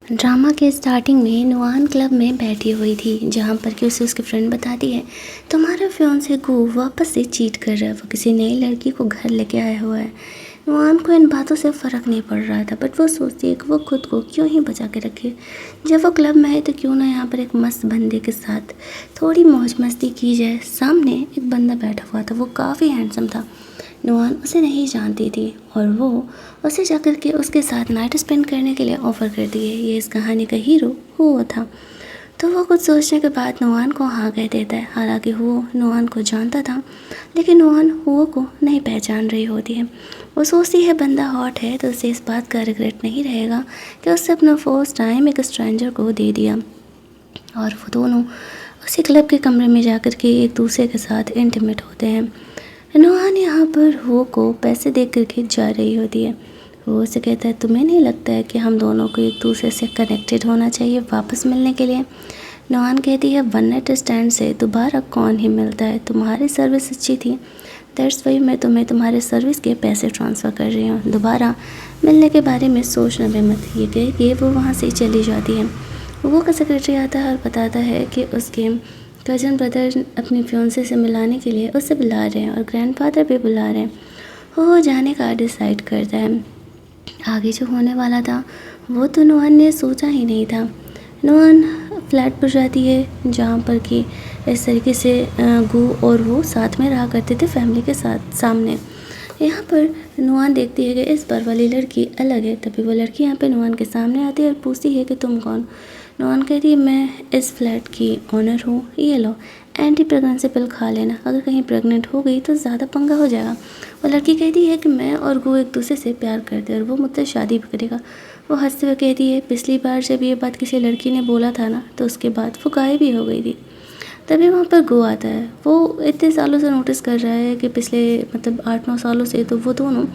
Drama के starting में Nuwan club में बैठी हुई थी, जहाँ पर कि उसे उसकी फ्रेंड बताती है तुम्हारा फियांसे गो वापस से चीट कर रहा है, वो किसी नई लड़की को घर लेके आया हुआ है। नुआन को इन बातों से फ़र्क नहीं पड़ रहा था, बट वो सोचती है कि वो खुद को क्यों ही बचा के रखे। जब वो क्लब में आए तो क्यों ना यहाँ पर एक मस्त बंदे के साथ थोड़ी मौज मस्ती की जाए। सामने एक बंदा बैठा हुआ था, वो काफ़ी हैंडसम था। नुआन उसे नहीं जानती थी और वो उसे जाकर के उसके साथ नाइट स्पेंड करने के लिए ऑफ़र करती है। ये इस कहानी का हीरो हुओ था। तो वो कुछ सोचने के बाद नुआन को हाँ कह देता है। हालांकि वो नुआन को जानता था, लेकिन नुआन हुओ को नहीं पहचान रही होती है। वो सोचती है बंदा हॉट है तो उसे इस बात का रिग्रेट नहीं रहेगा कि उससे अपना फर्स्ट टाइम एक स्ट्रेंजर को दे दिया। और वो दोनों उसी क्लब के कमरे में जाकर के एक दूसरे के साथ इंटीमेट होते हैं। नुआन यहाँ पर हो को पैसे दे करके जा रही होती है। वो उसे कहता है तुम्हें नहीं लगता है कि हम दोनों को एक दूसरे से कनेक्टेड होना चाहिए वापस मिलने के लिए। नुआन कहती है वन नाइट स्टैंड से दोबारा कौन ही मिलता है, तुम्हारी सर्विस अच्छी थी, दैट्स वाई मैं तुम्हें तुम्हारे सर्विस के पैसे ट्रांसफ़र कर रही हूँ, दोबारा मिलने के बारे में सोचना भी मत। ये कह के वो वहाँ से चली जाती है। वो का सेक्रेटरी आता है और बताता है कि उसके कज़न ब्रदर अपनी फियांसे से मिलाने के लिए उसे बुला रहे हैं और ग्रैंडफादर भी बुला रहे हैं। वो जाने का डिसाइड करता है। आगे जो होने वाला था वो तो नुआन ने सोचा ही नहीं था। नुआन फ्लैट पर जाती है जहाँ पर कि इस तरीके से गू और वो साथ में रहा करते थे फैमिली के साथ। सामने यहाँ पर नुआन देखती है कि इस बार वाली लड़की अलग है। तभी वो लड़की यहाँ पे नुआन के सामने आती है और पूछती है कि तुम कौन। नुआन कहती है मैं इस फ्लैट की ओनर हूँ, ये लो एंटी प्रेगनेंसी पिल खा लेना, अगर कहीं प्रेग्नेंट हो गई तो ज़्यादा पंगा हो जाएगा। वो लड़की कहती है कि मैं और गो एक दूसरे से प्यार करते हैं और वो मुझसे शादी भी करेगा। वो हंसते हुए कहती है पिछली बार जब ये बात किसी लड़की ने बोला था ना तो उसके बाद वो गायब भी हो गई थी। तभी वहाँ पर गो आता है। वो इतने सालों से नोटिस कर रहा है कि पिछले मतलब 8-9 सालों से तो वो दोनों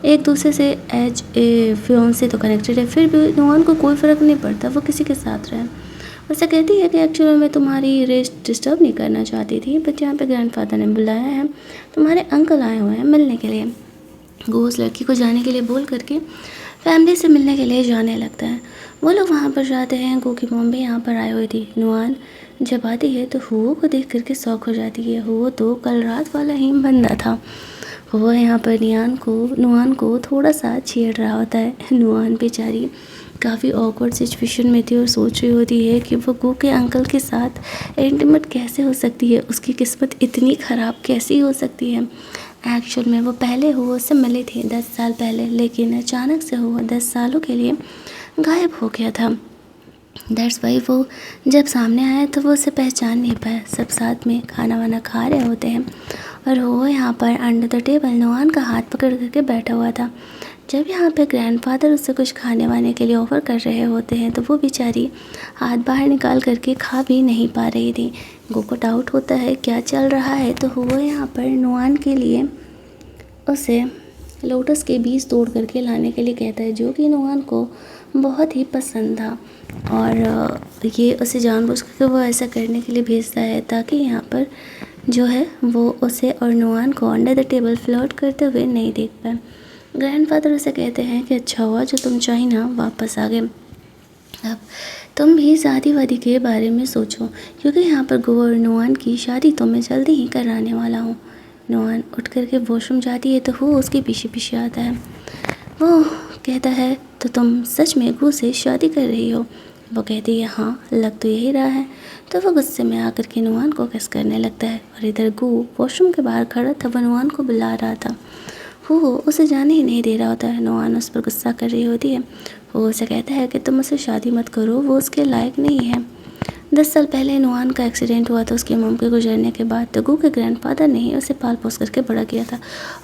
एक दूसरे से एज ए फियांसे तो कनेक्टेड है, फिर भी नुआन को कोई फ़र्क नहीं पड़ता वो किसी के साथ रहे। उसे कहती है कि एक्चुअली मैं तुम्हारी रेस्ट डिस्टर्ब नहीं करना चाहती थी, बट यहाँ पे ग्रैंडफादर ने बुलाया है, तुम्हारे अंकल आए हुए हैं मिलने के लिए। गो उस लड़की को जाने के लिए बोल करके फैमिली से मिलने के लिए जाने लगता है। वो लोग वहाँ पर जाते हैं। गो की मॉम भी यहाँ पर आई हुई थी। नुआन जब आती है तो हुओ को देख करके शौक हो जाती है। हुओ तो कल रात वाला ही बंदा था। वो यहाँ पर नुआन को थोड़ा सा छेड़ रहा होता है। नुआन बेचारी काफ़ी ऑकवर्ड सिचुएशन में थी और सोच रही होती है कि वो गो के अंकल के साथ इंटीमेट कैसे हो सकती है, उसकी किस्मत इतनी ख़राब कैसी हो सकती है। एक्चुअल में वो पहले हुआ से मिले थे 10 साल पहले, लेकिन अचानक से हुआ 10 सालों के लिए गायब हो गया था। दैट्स वाई वो जब सामने आया तो वो उसे पहचान नहीं पाया। सब साथ में खाना वाना खा रहे होते हैं और वो यहाँ पर अंडर द टेबल नुआन का हाथ पकड़ करके बैठा हुआ था। जब यहाँ पे ग्रैंडफादर उससे कुछ खाने वाने के लिए ऑफ़र कर रहे होते हैं तो वो बेचारी हाथ बाहर निकाल करके खा भी नहीं पा रही थी। गो को डाउट होता है क्या चल रहा है, तो वो यहाँ पर नुआन के लिए उसे लोटस के बीज तोड़ करके लाने के लिए कहता है, जो कि नुआन को बहुत ही पसंद था। और ये उसे जानबूझ कर वो ऐसा करने के लिए भेजता है ताकि यहाँ पर जो है वो उसे और नुआन को अंडर द टेबल फ्लर्ट करते हुए नहीं देख पाए। ग्रैंडफादर उसे कहते हैं कि अच्छा हुआ जो तुम चाइना वापस आ गए, अब तुम भी शादी वादी के बारे में सोचो, क्योंकि यहाँ पर गो और नुआन की शादी तो मैं जल्दी ही कराने वाला हूँ। नुआन उठ करके वॉशरूम जाती है तो वो उसके पीछे पीछे आता है। वो कहता है तो तुम सच में गो से शादी कर रही हो। वो कहती है हाँ, लग तो यही रहा है। तो वो गुस्से में आकर के नुआन को किस करने लगता है और इधर गो वॉशरूम के बाहर खड़ा था, वो नुआन को बुला रहा था। वो उसे जाने ही नहीं दे रहा होता है। नुआन उस पर गुस्सा कर रही होती है। वो उसे कहता है कि तुम उससे शादी मत करो, वो उसके लायक नहीं है। 10 साल पहले नुआन का एक्सीडेंट हुआ था उसकी मॉम के गुजरने के बाद, तो गो के ग्रैंडफादर ने ही उसे पाल पोस करके बड़ा किया था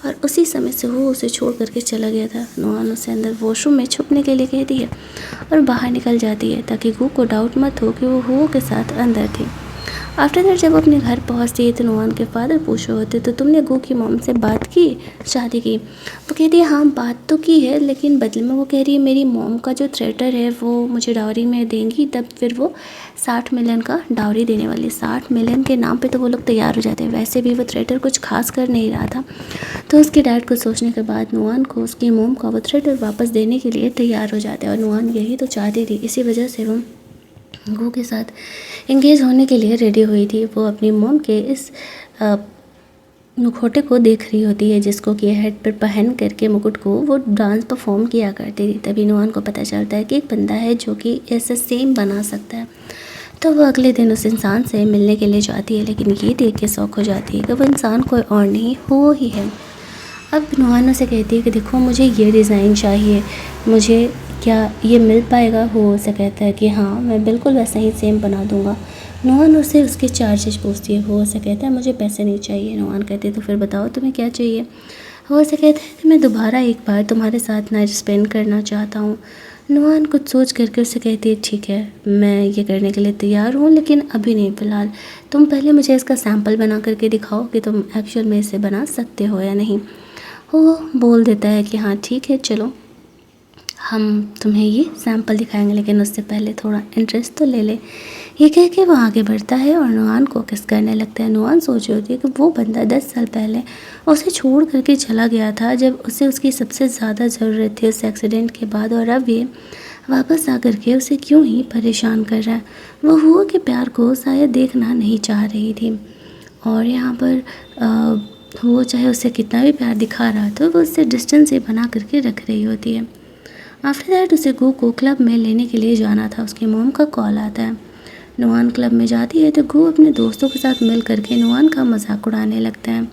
और उसी समय से वो उसे छोड़ करके चला गया था। नुआन उसे अंदर वॉशरूम में छुपने के लिए कहती है और बाहर निकल जाती है ताकि गो को डाउट मत हो कि वो हुओ के साथ अंदर थी। आफ्टर दैट जब अपने घर पहुंचती है तो नुआन के फादर पूछ रहे होते तो तुमने गो की मॉम से बात की शादी की? वो कहती है हाँ बात तो की है, लेकिन बदले में वो कह रही है मेरी मॉम का जो थ्रेटर है वो मुझे डाउरी में देंगी, तब फिर वो 60 मिलियन का डाउरी देने वाली। 60 मिलियन के नाम पे तो वो लोग तैयार हो जाते हैं। वैसे भी वो थ्रेटर कुछ खास कर नहीं रहा था। तो उसके डैड को सोचने के बाद नुआन को उसकी मॉम का वो थ्रेटर वापस देने के लिए तैयार हो जाते हैं, और नुआन यही तो चाहती थी। इसी वजह से वो गो के साथ एंगेज होने के लिए रेडी हुई थी। वो अपनी मॉम के इस मुखौटे को देख रही होती है, जिसको कि हेड पर पहन करके मुकुट को वो डांस परफॉर्म किया करती थी। तभी नुआन को पता चलता है कि एक बंदा है जो कि ऐसे सेम बना सकता है। तो वो अगले दिन उस इंसान से मिलने के लिए जाती है, लेकिन ये देख के शौक हो जाती है कि वो इंसान कोई और नहीं वो ही है। अब नुआन उसे कहती है कि देखो मुझे ये डिज़ाइन चाहिए, मुझे क्या ये मिल पाएगा? वो उसे कहता है कि हाँ मैं बिल्कुल वैसा ही सेम बना दूँगा। नुआन उससे उसके चार्जेस पूछती है। वो उसे कहता है मुझे पैसे नहीं चाहिए। नुआन कहती है तो फिर बताओ तुम्हें क्या चाहिए? वो उसे कहता है कि मैं दोबारा एक बार तुम्हारे साथ नाइट स्पेंड करना चाहता हूँ। नुआन कुछ सोच करके उससे कहती है ठीक है मैं ये करने के लिए तैयार हूँ, लेकिन अभी नहीं, फ़िलहाल तुम पहले मुझे इसका सैम्पल बना करके दिखाओ कि तुम एक्चुअल में इसे बना सकते हो या नहीं। वो बोल देता है कि हाँ ठीक है चलो हम तुम्हें ये सैम्पल दिखाएंगे, लेकिन उससे पहले थोड़ा इंटरेस्ट तो ले ले। ये कह के वो आगे बढ़ता है और नुआन को किस करने लगता है। नुआन सोच रही होती है कि वो बंदा 10 साल पहले उसे छोड़ करके चला गया था, जब उसे उसकी सबसे ज़्यादा ज़रूरत थी उस एक्सीडेंट के बाद, और अब ये वापस आकर के उसे क्यों ही परेशान कर रहा है। वो हुआ के प्यार को शायद देखना नहीं चाह रही थी, और यहाँ पर वो चाहे उसे कितना भी प्यार दिखा रहा था वो उससे डिस्टेंस ही बना करके रख रही होती है। आफ्टर दैट उसे गो को क्लब में लेने के लिए जाना था। उसकी मॉम का कॉल आता है। नुआन क्लब में जाती है तो गो अपने दोस्तों के साथ मिल करके नुआन का मजाक उड़ाने लगता है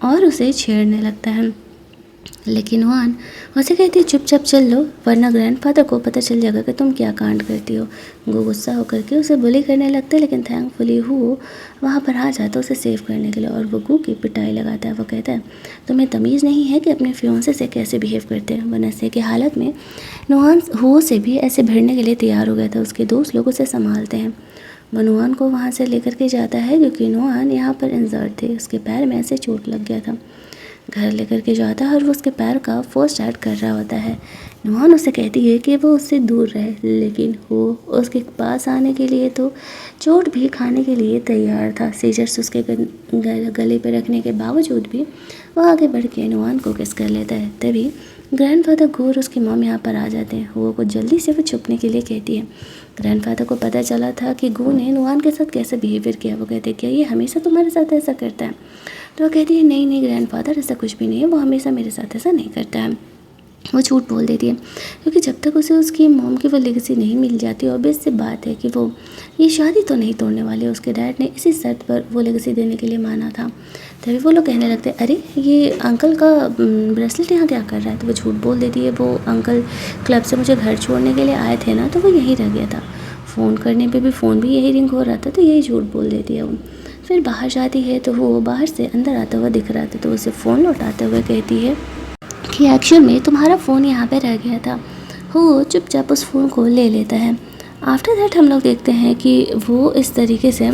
और उसे छेड़ने लगता है, लेकिन नुआन उसे कहती है चुपचाप चल लो वरना ग्रैंडफादर को पता चल जाएगा कि तुम क्या कांड करती हो। गो गुस्सा होकर के उसे बुली करने लगता है, लेकिन थैंकफुली वो वहाँ पर आ जाता है उसे सेव करने के लिए, और वो गो की पिटाई लगाता है। वो कहता है तुम्हें तमीज़ नहीं है कि अपने फियोंसे से कैसे बिहेव करते हैं। वरना ऐसे की हालत में नुआन हो से भी ऐसे भिड़ने के लिए तैयार हो गया था। उसके दोस्त लोग उसे संभालते हैं। वो नुआन को वहाँ से लेकर के जाता है क्योंकि नुआन यहाँ पर इंजर्ड थे, उसके पैर में ऐसे चोट लग गया था। घर लेकर के जाता है और वो उसके पैर का फर्स्ट एड कर रहा होता है। नुआन उसे कहती है कि वो उससे दूर रहे, लेकिन वो उसके पास आने के लिए तो चोट भी खाने के लिए तैयार था। सीजर्स उसके गले पर रखने के बावजूद भी वो आगे बढ़ के नुआन को किस कर लेता है। तभी ग्रैंडफादर गो और उसकी मॉम यहाँ पर आ जाते हैं। वो जल्दी से वो छुपने के लिए कहती है। ग्रैंडफादर को पता चला था कि गो ने नुआन के साथ कैसे बिहेवियर किया। वो कहते हैं क्या ये हमेशा तुम्हारे साथ ऐसा करता है? तो वो कहती है नहीं नहीं ग्रैंडफादर ऐसा कुछ भी नहीं है, वो हमेशा मेरे साथ ऐसा नहीं करता है। वो झूठ बोल देती है क्योंकि जब तक उसे उसकी मॉम की वो लेगेसी नहीं मिल जाती, ऑब्वियस सी बात है कि वो ये शादी तो नहीं तोड़ने वाले। उसके डैड ने इसी शर्त पर वो लेगेसी देने के लिए माना था। तभी वो लोग कहने लगते हैं अरे ये अंकल का ब्रेसलेट यहाँ क्या कर रहा है? तो वो झूठ बोल देती है वो अंकल क्लब से मुझे घर छोड़ने के लिए आए थे ना, तो वो यहीं रह गया था। फ़ोन करने पे भी फ़ोन भी यही रिंग हो रहा था, तो यही झूठ बोल देती है वो। फिर बाहर जाती है तो वो बाहर से अंदर आता हुआ दिख रहा था, तो उसे फ़ोन लौटाते हुए कहती है कि एक्चुअल में तुम्हारा फ़ोन यहाँ पे रह गया था। वो चुपचाप उस फ़ोन को ले लेता है। आफ्टर दैट हम लोग देखते हैं कि वो इस तरीके से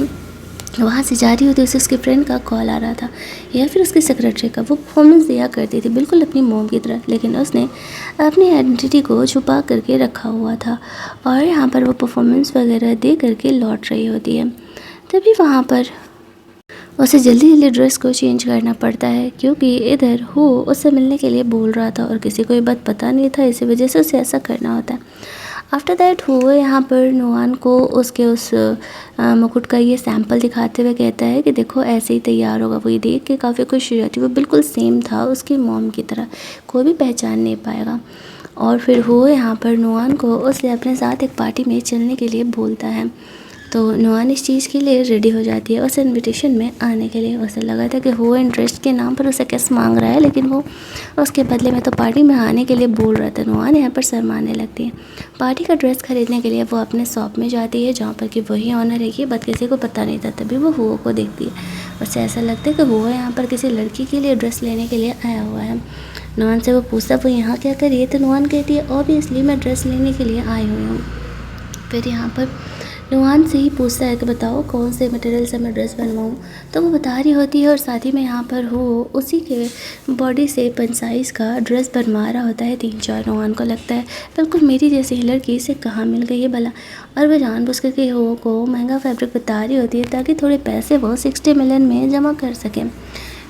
वहाँ से जा रही होती है, उसे उसके फ्रेंड का कॉल आ रहा था या फिर उसके सेक्रेटरी का। वो परफॉर्मेंस दिया करती थी बिल्कुल अपनी मॉम की तरह, लेकिन उसने अपनी आइडेंटिटी को छुपा करके रखा हुआ था और यहाँ पर वो परफॉर्मेंस वगैरह दे करके लौट रही होती है। तभी वहाँ पर उसे जल्दी जल्दी ड्रेस को चेंज करना पड़ता है क्योंकि इधर वो उससे मिलने के लिए बोल रहा था और किसी को ये बात पता नहीं था, इसी वजह से उसे ऐसा करना होता है। आफ्टर दैट वो यहाँ पर नुआन को उसके उस मुकुट का ये सैंपल दिखाते हुए कहता है कि देखो ऐसे ही तैयार होगा। वो ये देख के काफ़ी खुश हो जाती है। वो बिल्कुल सेम था उसकी मॉम की तरह, कोई भी पहचान नहीं पाएगा। और फिर वो यहाँ पर नुआन को उसे अपने साथ एक पार्टी में चलने के लिए बोलता है। तो नुआन इस चीज़ के लिए रेडी हो जाती है उस इनविटेशन में आने के लिए। उसे लगा था कि वो इंटरेस्ट के नाम पर उसे किस मांग रहा है, लेकिन वो उसके बदले में तो पार्टी में आने के लिए बोल रहा था। नुआन यहाँ पर शर्माने लगती है। पार्टी का ड्रेस खरीदने के लिए वो अपने शॉप में जाती है जहाँ पर कि वही ऑनर है, ये बात किसी को पता नहीं था। तभी वो हुओ को देखती है। उसे ऐसा लगता है कि हुओ यहाँ पर किसी लड़की के लिए ड्रेस लेने के लिए आया हुआ है। नुआन से वो पूछता वो यहाँ क्या करिए, तो नुआन कहती है ऑब्वियसली मैं ड्रेस लेने के लिए आई हुई हूँ। फिर यहाँ पर नुआन से ही पूछता है कि बताओ कौन से मटेरियल से मैं ड्रेस बनवाऊँ। तो वो बता रही होती है और साथ ही में यहाँ पर वो उसी के बॉडी से पेन साइज़ का ड्रेस बनवा रहा होता है 3-4। नुआन को लगता है बिल्कुल मेरी जैसी लड़की इसे कहाँ मिल गई है भला, और वह जानबूझ के वो को महंगा फैब्रिक बता रही होती है ताकि थोड़े पैसे वो 60 मिलियन में जमा कर सकें।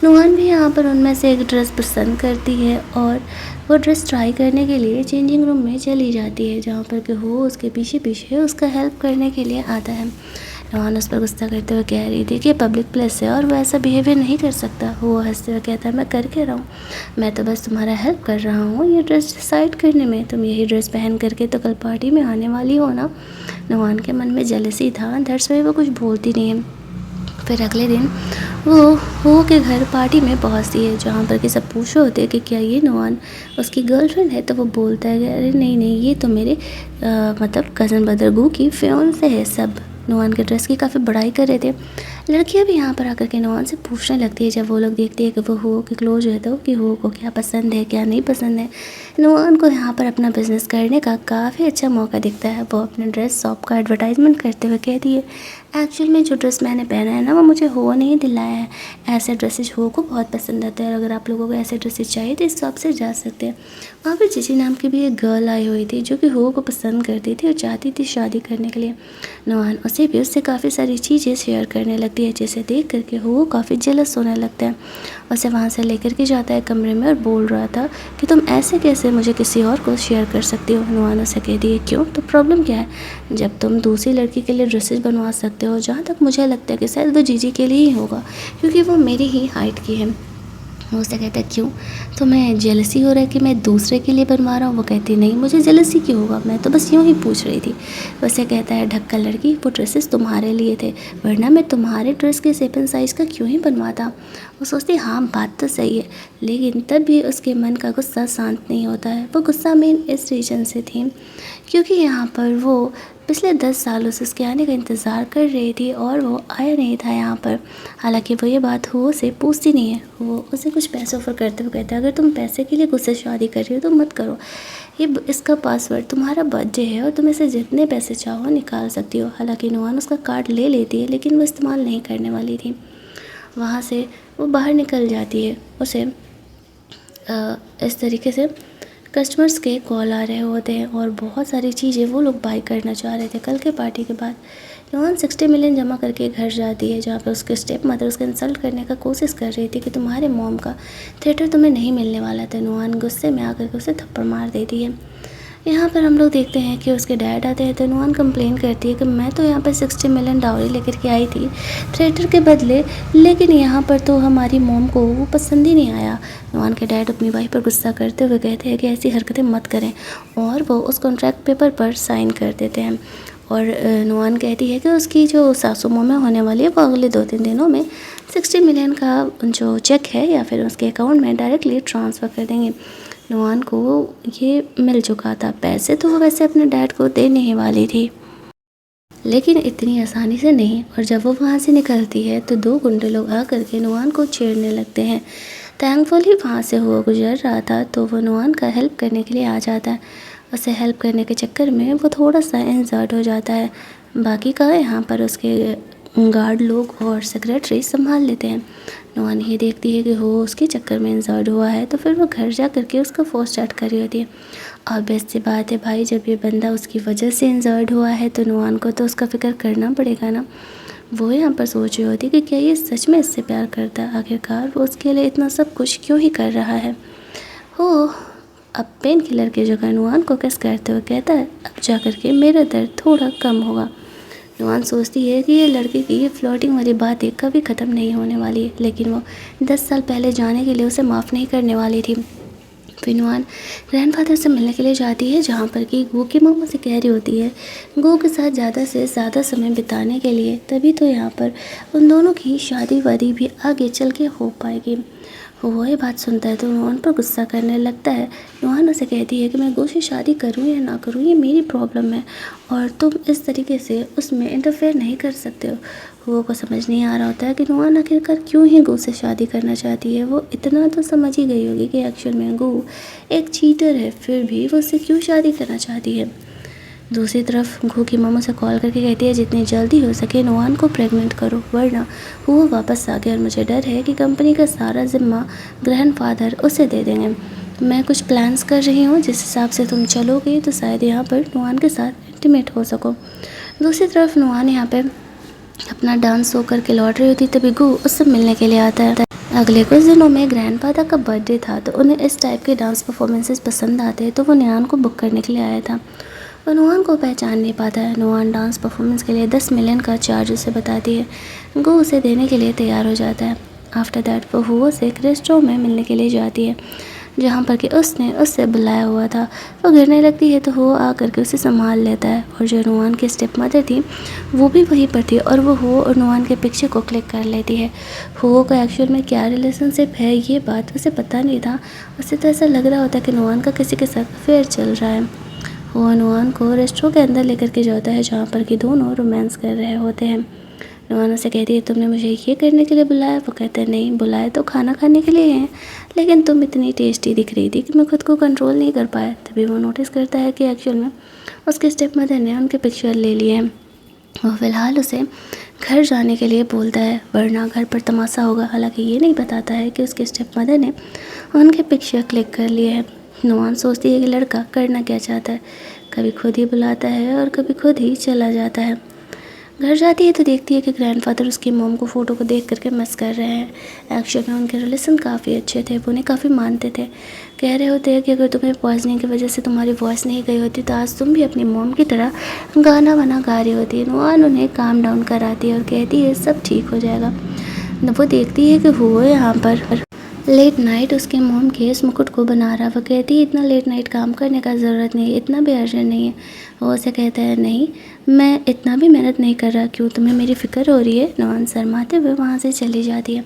नुआन भी यहाँ पर उनमें से एक ड्रेस पसंद करती है और वो ड्रेस ट्राई करने के लिए चेंजिंग रूम में चली जाती है, जहाँ पर कि वो उसके पीछे पीछे उसका हेल्प करने के लिए आता है। नुआन उस पर गुस्सा करते हुए कह रही थी कि पब्लिक प्लेस है और वो ऐसा बिहेवियर नहीं कर सकता। वो हंसते हुए कहता है मैं कर क्या रहा हूँ, मैं तो बस तुम्हारा हेल्प कर रहा हूँ ये ड्रेस डिसाइड करने में। तुम यही ड्रेस पहन करके तो कल पार्टी में आने वाली हो ना। नुआन के मन में जेलसी था, दैट्स वाई वो कुछ बोलती नहीं है। फिर अगले दिन वो के घर पार्टी में पहुंचती है, जहाँ पर कि सब पूछ रहे होते हैं कि क्या ये नुआन उसकी गर्लफ्रेंड है। तो वो बोलता है कि अरे नहीं नहीं, ये तो मेरे मतलब कज़न बदरगू की फियांसे है। सब नुआन के ड्रेस की काफ़ी बड़ाई कर रहे थे। लड़कियां भी यहाँ पर आकर के नुआन से पूछने लगती है जब वो लोग देखती है कि वो हो के क्लोज है तो कि हो को क्या पसंद है क्या नहीं पसंद है। नुआन को यहाँ पर अपना बिजनेस करने का काफ़ी अच्छा मौका दिखता है। वो अपने ड्रेस शॉप का एडवर्टाइजमेंट करते हुए कहती है एक्चुअल में जो ड्रेस मैंने पहना है ना वो मुझे हो नहीं दिलाया है। ऐसे ड्रेसेस हो को बहुत पसंद आता है, अगर आप लोगों को ऐसे ड्रेसेस चाहिए तो इस शॉप से जा सकते हैं। वहाँ पर जीजी नाम की भी एक गर्ल आई हुई थी जो कि हो को पसंद करती थी और चाहती थी शादी करने के लिए। नुआन उसे भी उससे काफ़ी सारी चीज़ें शेयर करने लगती है, जिसे देख करके हो काफ़ी जेलस होने लगता है। उसे वहाँ से लेकर के जाता है कमरे में और बोल रहा था कि तुम ऐसे कैसे मुझे किसी और को शेयर कर सकती हो। नुआन उसे कहती है क्यों, तो प्रॉब्लम क्या है जब तुम दूसरी लड़की के लिए ड्रेसेस बनवा सकते हो। जहाँ तक मुझे लगता है कि शायद वो जीजी के लिए ही होगा क्योंकि वो मेरी ही हाइट की है। वो उससे कहता है क्यों, तुम्हें जेलसी हो रहा है कि मैं दूसरे के लिए बनवा रहा हूँ। वो कहती नहीं मुझे जेलसी क्यों होगा, मैं तो बस यूँ ही पूछ रही थी। उसे कहता है ढक्कन लड़की वो ड्रेसेस तुम्हारे लिए थे, वरना मैं तुम्हारे ड्रेस के सेपन साइज़ का क्यों ही बनवाता। वो सोचती हाँ बात तो सही है, लेकिन तब भी उसके मन का गुस्सा शांत नहीं होता है। वो गुस्सा मेन इस रीज़न से थी क्योंकि यहाँ पर वो पिछले 10 सालों से उसके आने का इंतज़ार कर रही थी और वो आया नहीं था यहाँ पर। हालांकि वो ये बात हो से पूछती नहीं है, वो उसे कुछ पैसे ऑफर करते हुए कहता है अगर तुम पैसे के लिए मुझसे शादी कर रही हो तो मत करो। ये इसका पासवर्ड तुम्हारा बर्थडे है और तुम इसे जितने पैसे चाहो निकाल सकती हो। हालांकि नुआन उसका कार्ड ले लेती है लेकिन वो इस्तेमाल नहीं करने वाली थी। वहाँ से वो बाहर निकल जाती है। उसे इस तरीके से कस्टमर्स के कॉल आ रहे होते हैं और बहुत सारी चीज़ें वो लोग बाई करना चाह रहे थे कल के पार्टी के बाद। नुआन 60 मिलियन जमा करके घर जाती है, जहाँ पर उसके स्टेप मदर उसको इंसल्ट करने का कोशिश कर रही थी कि तुम्हारे मॉम का थिएटर तुम्हें नहीं मिलने वाला था। नुआन गुस्से में आकर के उसे थप्पड़ मार देती है। यहाँ पर हम लोग देखते हैं कि उसके डैड आते हैं तो नुआन कंप्लेन करती है कि मैं तो यहाँ पर 60 मिलियन डाउरी लेकर के आई थी थिएटर के बदले, लेकिन यहाँ पर तो हमारी मॉम को वो पसंद ही नहीं आया। नुआन के डैड अपनी वाइफ पर गुस्सा करते हुए कहते हैं कि ऐसी हरकतें मत करें और वो उस कॉन्ट्रैक्ट पेपर पर साइन कर देते हैं। और नुआन कहती है कि उसकी जो सासू मॉम होने वाली है वो अगले 2-3 दिनों में 60 मिलियन का जो चेक है या फिर उसके अकाउंट में डायरेक्टली ट्रांसफ़र कर देंगे। नुआन को ये मिल चुका था, पैसे तो वो वैसे अपने डैड को देने ही वाली थी लेकिन इतनी आसानी से नहीं। और जब वो वहाँ से निकलती है तो 2 गुंडे लोग आकर के नुआन को छेड़ने लगते हैं। थैंकफुली वहाँ से हुआ गुजर रहा था तो वो नुआन का हेल्प करने के लिए आ जाता है। उसे हेल्प करने के चक्कर में वो थोड़ा सा इंजर्ड हो जाता है। बाकी का यहाँ पर उसके गार्ड लोग और सेक्रेटरी संभाल लेते हैं। नुआन ये देखती है कि हो उसके चक्कर में इंजर्ड हुआ है तो फिर वो घर जा करके उसका फ़ोन स्टार्ट कर रही होती है। और बेस्ट सी बात है भाई, जब ये बंदा उसकी वजह से इंजर्ड हुआ है तो नुआन को तो उसका फिक्र करना पड़ेगा ना। वो यहाँ पर सोच रही होती कि क्या ये सच में इससे प्यार करता है, आखिरकार वो उसके लिए इतना सब कुछ क्यों ही कर रहा है। हो अब पेन किलर की जगह नुआन को किस करते हुए कहता है अब जा कर के मेरा दर्द थोड़ा कम होगा। नुआन सोचती है कि ये लड़के की ये फ्लर्टिंग वाली बातें कभी ख़त्म नहीं होने वाली है, लेकिन वो 10 साल पहले जाने के लिए उसे माफ़ नहीं करने वाली थी। फिर नुआन ग्रैंडफादर से मिलने के लिए जाती है, जहाँ पर कि गो की मामा से कह रही होती है गो के साथ ज़्यादा से ज़्यादा समय बिताने के लिए, तभी तो यहाँ पर उन दोनों की शादी वादी भी आगे चल के हो पाएगी। वो ये बात सुनता है तो नुआन पर गुस्सा करने लगता है। नुआन उसे कहती है कि मैं गो से शादी करूँ या ना करूँ ये मेरी प्रॉब्लम है और तुम इस तरीके से उसमें इंटरफेयर नहीं कर सकते हो। वो को समझ नहीं आ रहा होता है कि नुआन आखिरकार क्यों ही गो से शादी करना चाहती है। वो इतना तो समझ ही गई होगी कि एक्चुअल में गो एक चीटर है, फिर भी वो उससे क्यों शादी करना चाहती है। दूसरी तरफ घू की मम्मा से कॉल करके कहती है जितनी जल्दी हो सके नुआन को प्रेग्नेंट करो, वरना वो वापस आ गया और मुझे डर है कि कंपनी का सारा जिम्मा ग्रैंडफादर उसे दे देंगे। मैं कुछ प्लान्स कर रही हूँ, जिस हिसाब से तुम चलोगे तो शायद यहाँ पर नुआन के साथ इंटीमेट हो सको। दूसरी तरफ नुआन यहाँ पे अपना डांस शो करके लौट रही होती, तभी गू उससे मिलने के लिए आता है। अगले कुछ दिनों में ग्रैंडफादर का बर्थडे था, तो उन्हें इस टाइप के डांस परफॉर्मेंसेस पसंद आते हैं, तो वो नुआन को बुक करने के लिए आया था। वो नुआन को पहचान नहीं पाता है। नुआन डांस परफॉर्मेंस के लिए 10 मिलियन का चार्ज उसे बताती है। गो उसे देने के लिए तैयार हो जाता है। आफ्टर दैट वो हुओ से एक रेस्टोरेंट में मिलने के लिए जाती है, जहाँ पर कि उसने उससे बुलाया हुआ था। वो गिरने लगती है तो वो आ करके उसे संभाल लेता है, और जो नुआन की स्टेप मदर थी वो भी वहीं पर थी, और वो हुओ और नुआन के पिक्चर को क्लिक कर लेती है। हुओ का एक्चुअल में क्या रिलेशनशिप है ये बात उसे पता नहीं था। उसे तो ऐसा लग रहा होता है कि नुआन का किसी के साथ अफेयर चल रहा है। वो नुआन को रेस्टोरेंट के अंदर लेकर के जाता है, जहाँ पर कि दोनों रोमांस कर रहे होते हैं। नुआन उसे कहती है तुमने मुझे ये करने के लिए बुलाया? वो कहता है नहीं, बुलाया तो खाना खाने के लिए है, लेकिन तुम इतनी टेस्टी दिख रही थी कि मैं खुद को कंट्रोल नहीं कर पाया। तभी वो नोटिस करता है कि एक्चुअल में उसके स्टेप मदर ने उनके पिक्चर ले लिए हैं। वो फ़िलहाल उसे घर जाने के लिए बोलता है, वरना घर पर तमाशा होगा। हालांकि ये नहीं बताता है कि उसके स्टेप मदर ने उनके पिक्चर क्लिक कर लिए हैं। नुआन सोचती है कि लड़का करना क्या चाहता है, कभी खुद ही बुलाता है और कभी खुद ही चला जाता है। घर जाती है तो देखती है कि ग्रैंडफादर उसकी मॉम को फ़ोटो को देख करके मिस कर रहे हैं। एक्चुअल में उनके रिलेशन काफ़ी अच्छे थे, वो उन्हें काफ़ी मानते थे। कह रहे होते हैं कि अगर तुम्हें पॉइजनिंग की वजह से तुम्हारी वॉइस नहीं गई होती तो आज तुम भी अपनी मॉम की तरह गाना बना गा रही होती। नुआन उन्हें काम डाउन कराती है और कहती है सब ठीक हो जाएगा। वो देखती है कि वो यहाँ पर लेट नाइट उसके मॉम के इस मुकुट को बना रहा। वो कहती है इतना लेट नाइट काम करने का ज़रूरत नहीं है, इतना भी अर्जेंट नहीं है। वो उसे कहता है नहीं, मैं इतना भी मेहनत नहीं कर रहा, क्यों तुम्हें मेरी फ़िक्र हो रही है? नुआन शर्माते हुए वहाँ से चली जाती है।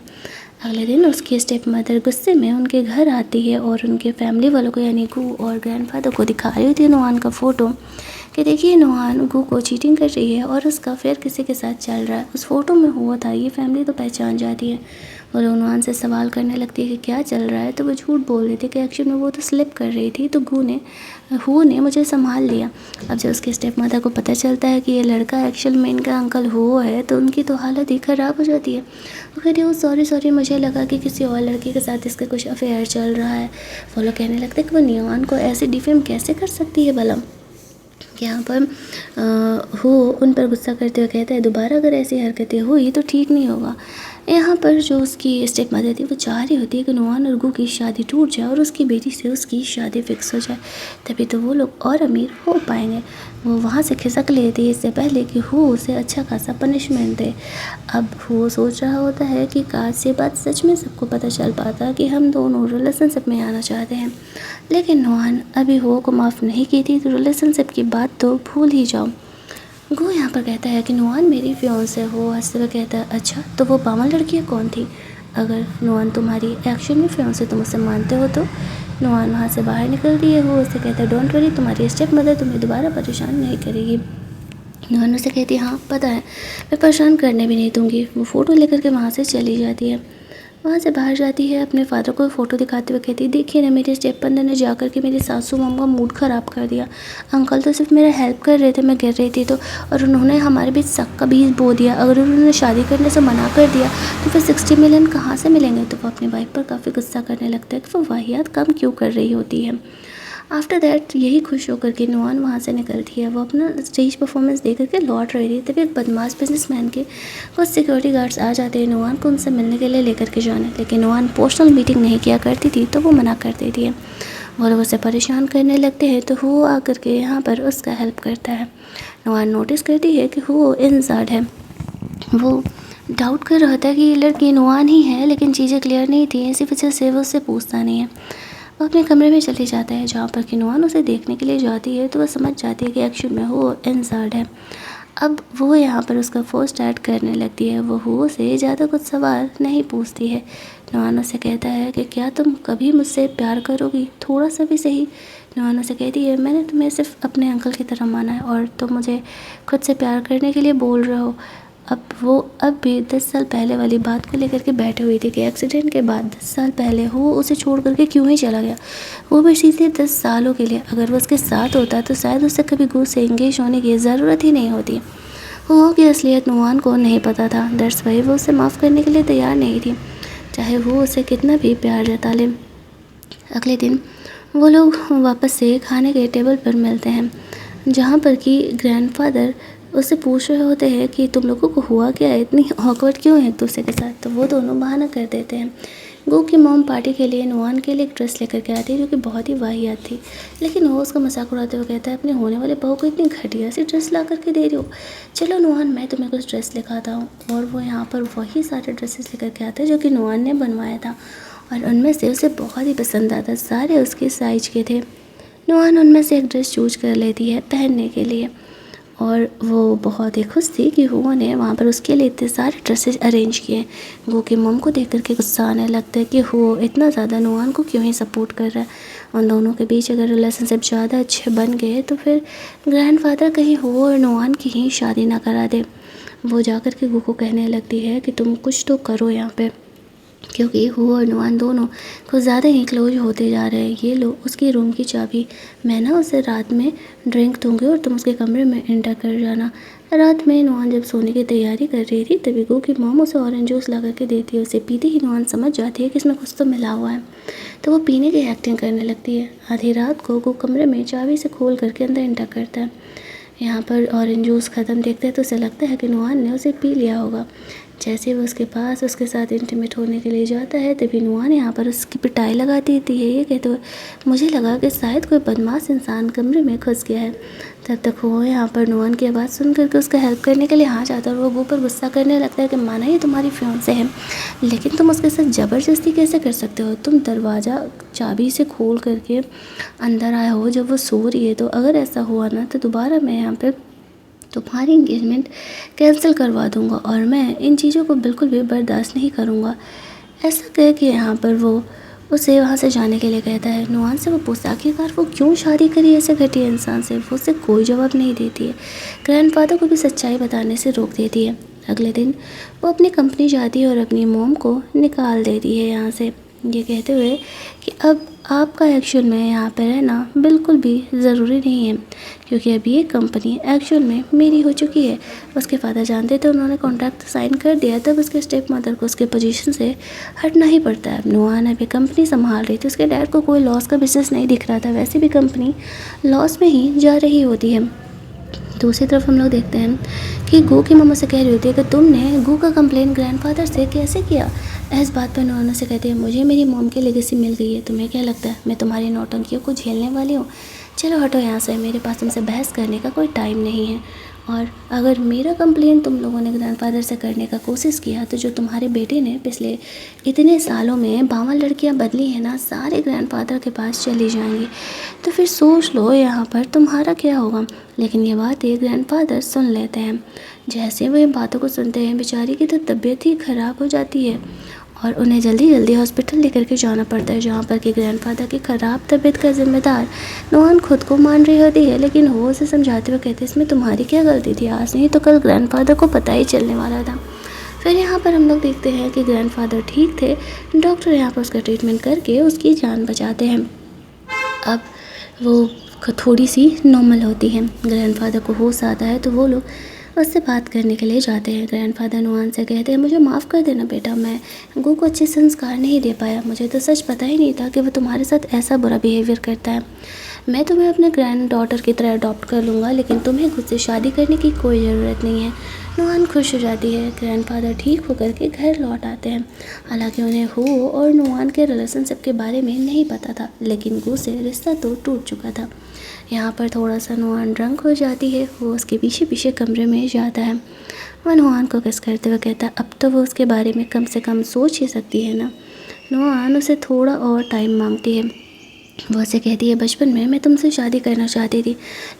अगले दिन उसकी स्टेप मदर गुस्से में उनके घर आती है और उनके फैमिली वालों को यानी गू और ग्रैंडफादर को दिखा रही होती है नुआन का फ़ोटो, कि देखिए नुआन गू को चीटिंग कर रही है और उसका फिर किसी के साथ चल रहा है। उस फ़ोटो में हुआ था, ये फैमिली तो पहचान जाती है। और नुआन से सवाल करने लगती है कि क्या चल रहा है, तो वो झूठ बोल रही थी कि एक्चुअल में वो तो स्लिप कर रही थी, तो हु ने मुझे संभाल लिया। अब जब उसके स्टेप मदर को पता चलता है कि ये लड़का एक्चुअल में इनका अंकल हु है, तो उनकी तो हालत ही ख़राब हो जाती है। वो कहती है वो सॉरी मुझे लगा कि किसी और लड़की के साथ इसका कुछ अफेयर चल रहा है। वो लोग कहने लगते हैं कि वो नुआन को ऐसे डिफेम कैसे कर सकती है भला। यहाँ पर हो उन पर गुस्सा करते हुए कहता है दोबारा अगर ऐसी हरकतें हुई तो ठीक नहीं होगा। यहाँ पर जो उसकी स्टेप मदर थी वो चाह रही होती है कि नुआन और गू की शादी टूट जाए और उसकी बेटी से उसकी शादी फिक्स हो जाए, तभी तो वो लोग और अमीर हो पाएंगे। वो वहाँ से खिसक लेती है इससे पहले कि हो उसे अच्छा खासा पनिशमेंट दे। अब वो सोच रहा होता है कि काश ये बात सच में सबको पता चल पाता कि हम दोनों रिलेशनशिप में आना चाहते हैं, लेकिन नुआन अभी हो को माफ़ नहीं की थी, तो रिलेशनशिप की बात तो भूल ही जाओ। गो यहाँ पर कहता है कि नुआन मेरी फियांसे हो। हंसते हुए कहता है अच्छा तो वो पावन लड़की कौन थी? अगर नुआन तुम्हारी एक्शन में फियांसे तुम उसे मानते हो तो। नुआन वहाँ से बाहर निकलती है। वो उससे कहता है डोंट वरी, तुम्हारी स्टेप मदर तुम्हें दोबारा परेशान नहीं करेगी। नुआन उसे कहती है हाँ पता है, मैं परेशान करने भी नहीं दूँगी। वो फ़ोटो लेकर के वहाँ से चली जाती है। वहाँ से बाहर जाती है, अपने फादर को फ़ोटो दिखाते हुए कहती है देखिए ना मेरे स्टेप मदर ने जाकर के मेरी सासू मम्मा का मूड ख़राब कर दिया। अंकल तो सिर्फ मेरा हेल्प कर रहे थे, मैं गिर रही थी तो, और उन्होंने हमारे बीच शक का बीज बो दिया। अगर उन्होंने शादी करने से मना कर दिया तो फिर 60 मिलियन कहाँ से मिलेंगे। तो वो अपनी वाइफ पर काफ़ी गुस्सा करने लगता है कि वो वाहियात काम क्यों कर रही होती है। आफ्टर दैट यही खुश होकर के नुआन वहाँ से निकलती है। वो अपना स्टेज परफॉर्मेंस दे करके लौट रही थी, तभी एक बदमाश बिजनेसमैन के कुछ सिक्योरिटी गार्ड्स आ जाते हैं नुआन को उनसे मिलने के लिए लेकर के जाने, लेकिन नुआन पर्सनल मीटिंग नहीं किया करती थी तो वो मना कर देती है। वो लोग उसे परेशान करने लगते हैं तो वो आकर के यहाँ पर उसका हेल्प करता है। नुआन नोटिस करती है कि वो इंसर्ट है। वो डाउट कर रहा था कि ये लड़की नुआन ही है, लेकिन चीज़ें क्लियर नहीं थी, इसी वजह से वो उससे पूछता नहीं है। वो अपने कमरे में चले जाता है, जहाँ पर कि नुआन उसे देखने के लिए जाती है तो वह समझ जाती है कि एक्चुअल में वो इंसर्ट है। अब वो यहाँ पर उसका फर्स्ट ऐड करने लगती है। वो हो से ज़्यादा कुछ सवाल नहीं पूछती है। नुआन उसे कहता है कि क्या तुम कभी मुझसे प्यार करोगी, थोड़ा सा भी सही। नुआन उसे कहती है मैंने तुम्हें सिर्फ अपने अंकल की तरह माना है और तुम मुझे खुद से प्यार करने के लिए बोल रहे हो। अब भी 10 साल पहले वाली बात को लेकर के बैठे हुई थी कि एक्सीडेंट के बाद 10 साल पहले वो उसे छोड़ करके क्यों ही चला गया, वो भी सीधे 10 सालों के लिए। अगर वो उसके साथ होता तो शायद उसे कभी गू से एंगेज होने की ज़रूरत ही नहीं होती। वो की असलियत नुआन को नहीं पता था, दर्स भाई वो उसे माफ़ करने के लिए तैयार नहीं थी, चाहे वो उसे कितना भी प्यार जता ले। अगले दिन वो लोग वापस से खाने के टेबल पर मिलते हैं, जहाँ पर कि ग्रैंडफादर उससे पूछ रहे होते हैं कि तुम लोगों को हुआ क्या है, इतनी ऑकवर्ड क्यों है एक दूसरे के साथ। तो वो दोनों बहाना कर देते हैं। गो की मॉम पार्टी के लिए नुआन के लिए एक ड्रेस लेकर के आती है जो कि बहुत ही वाहियात थी, लेकिन वो उसका मजाक उड़ाते हुए कहता है अपने होने वाले बहू को इतनी घटिया सी ड्रेस ला करके दे रही हो, चलो नुआन मैं तुम्हें कुछ ड्रेस दिखाता हूँ। और वो यहाँ पर वही सारे ड्रेसेस लेकर के आता है जो कि नुआन ने बनवाया था, और उनमें से उसे बहुत ही पसंद आता, सारे उसके साइज के थे। नुआन उनमें से एक ड्रेस चूज कर लेती है पहनने के लिए, और वो बहुत ही खुश थी कि वो ने वहाँ पर उसके लिए इतने सारे ड्रेसेस अरेंज किए। वो की मम को देख करके गुस्सा आने लगता है कि वो इतना ज़्यादा नुआन को क्यों ही सपोर्ट कर रहा है। उन दोनों के बीच अगर रिलेशनशिप ज़्यादा अच्छे बन गए तो फिर ग्रैंडफादर कहीं वो और नुआन की ही शादी ना करा दे। वो जाकर के गो को कहने लगती है कि तुम कुछ तो करो यहाँ पे, क्योंकि वो और नुआन दोनों कुछ ज़्यादा ही क्लोज होते जा रहे हैं। ये लो उसकी रूम की चाबी, मैं ना उसे रात में ड्रिंक दूंगी और तुम उसके कमरे में एंटर कर जाना। रात में नुआन जब सोने की तैयारी कर रही थी तभी गो की मॉम उसे ऑरेंज जूस ला करके देती है। उसे पीते ही नुआन समझ जाती है कि इसमें कुछ तो मिला हुआ है, तो वो पीने की एक्टिंग करने लगती है। आधी रात को गो कमरे में चाबी से खोल करके अंदर एंटर करता है। यहाँ पर ऑरेंज जूस ख़त्म देखते हैं तो उसे लगता है कि नुआन ने उसे पी लिया होगा। जैसे वो उसके पास उसके साथ इंटीमेट होने के लिए जाता है तभी नुआन यहाँ पर उसकी पिटाई लगा देती है। ये कहते हुए मुझे लगा कि शायद कोई बदमाश इंसान कमरे में घुस गया है। तब तक वो यहाँ पर नुआन की आवाज़ सुन करके उसका हेल्प करने के लिए हाँ जाता है, और वो गो पर गुस्सा करने लगता है कि माना ये तुम्हारी फियांसे है, लेकिन तुम उसके साथ ज़बरदस्ती कैसे कर सकते हो, तुम दरवाज़ा चाबी से खोल करके अंदर आए हो जब वो सो रही है। तो अगर ऐसा हुआ ना तो दोबारा मैं यहाँ पर तुम्हारी इंगेजमेंट कैंसिल करवा दूंगा, और मैं इन चीज़ों को बिल्कुल भी बर्दाश्त नहीं करूंगा। ऐसा कह के यहाँ पर वो उसे वहाँ से जाने के लिए कहता है। नुआन से वो पूछता आखिरकार वो क्यों शादी करी ऐसे घटिया इंसान से, वो उसे कोई जवाब नहीं देती है। ग्रैंडफादर को भी सच्चाई बताने से रोक देती है। अगले दिन वो अपनी कंपनी जाती है और अपनी मॉम को निकाल देती है यहाँ से, ये कहते हुए कि अब आपका एक्चुअल में यहाँ पर रहना बिल्कुल भी ज़रूरी नहीं है, क्योंकि अभी ये कंपनी एक्चुअल में मेरी हो चुकी है। उसके फादर जानते थे, उन्होंने कॉन्ट्रैक्ट साइन कर दिया, तब उसके स्टेप मदर को उसके पोजीशन से हटना ही पड़ता है। नुआन अभी कंपनी संभाल रही थी, उसके डैड को कोई लॉस का बिजनेस नहीं दिख रहा था, वैसे भी कंपनी लॉस में ही जा रही होती है। दूसरी तरफ हम लोग देखते हैं कि गो की मम्मा से कह रही होती है कि तुमने गो का कंप्लेन ग्रैंडफादर से कैसे किया। इस बात पर नुआन से कहती है मुझे मेरी मॉम की लेगेसी मिल गई है, तुम्हें क्या लगता है मैं तुम्हारी नौटंकियों को झेलने वाली हूँ, चलो हटो यहाँ से, मेरे पास तुमसे बहस करने का कोई टाइम नहीं है। और अगर मेरा कंप्लेन तुम लोगों ने ग्रैंडफादर से करने का कोशिश किया तो जो तुम्हारे बेटे ने पिछले इतने सालों में 52 लड़कियां बदली हैं ना, सारे ग्रैंडफादर के पास चली जाएंगी। तो फिर सोच लो यहाँ पर तुम्हारा क्या होगा। लेकिन ये बातें ग्रैंडफादर सुन लेते हैं। जैसे वो इन बातों को सुनते हैं बेचारी की तो तबीयत ही ख़राब हो जाती है, और उन्हें जल्दी जल्दी हॉस्पिटल लेकर के जाना पड़ता है, जहाँ पर कि ग्रैंडफादर की ख़राब तबीयत का जिम्मेदार नुआन खुद को मान रही होती है। लेकिन वो उसे समझाते हुए कहते इसमें तुम्हारी क्या गलती थी, आज नहीं तो कल ग्रैंडफादर को पता ही चलने वाला था। फिर यहाँ पर हम लोग देखते हैं कि ग्रैंडफादर ठीक थे, डॉक्टर यहाँ पर उसका ट्रीटमेंट करके उसकी जान बचाते हैं। अब वो थोड़ी सी नॉर्मल होती है, ग्रैंडफादर को होश आता है तो वो लोग उससे बात करने के लिए जाते हैं। ग्रैंडफादर नुआन से कहते हैं मुझे माफ़ कर देना बेटा, मैं गो को अच्छे संस्कार नहीं दे पाया, मुझे तो सच पता ही नहीं था कि वो तुम्हारे साथ ऐसा बुरा बिहेवियर करता है। मैं तुम्हें अपने ग्रैंड डॉटर की तरह अडॉप्ट कर लूँगा, लेकिन तुम्हें खुद से शादी करने की कोई ज़रूरत नहीं है। नुआन खुश हो जाती है। ग्रैंडफादर ठीक होकर के घर लौट आते हैं। हालांकि उन्हें हो और नुआन के रिलेशनशिप के बारे में नहीं पता था, लेकिन गो से रिश्ता तो टूट चुका था। यहाँ पर थोड़ा सा नुआन ड्रंक हो जाती है, वो उसके पीछे पीछे कमरे में जाता है। वह नुआन को किस करते हुए कहता है अब तो वो उसके बारे में कम से कम सोच ही सकती है ना। नुआन उसे थोड़ा और टाइम मांगती है। वो उसे कहती है, बचपन में मैं तुमसे शादी करना चाहती थी,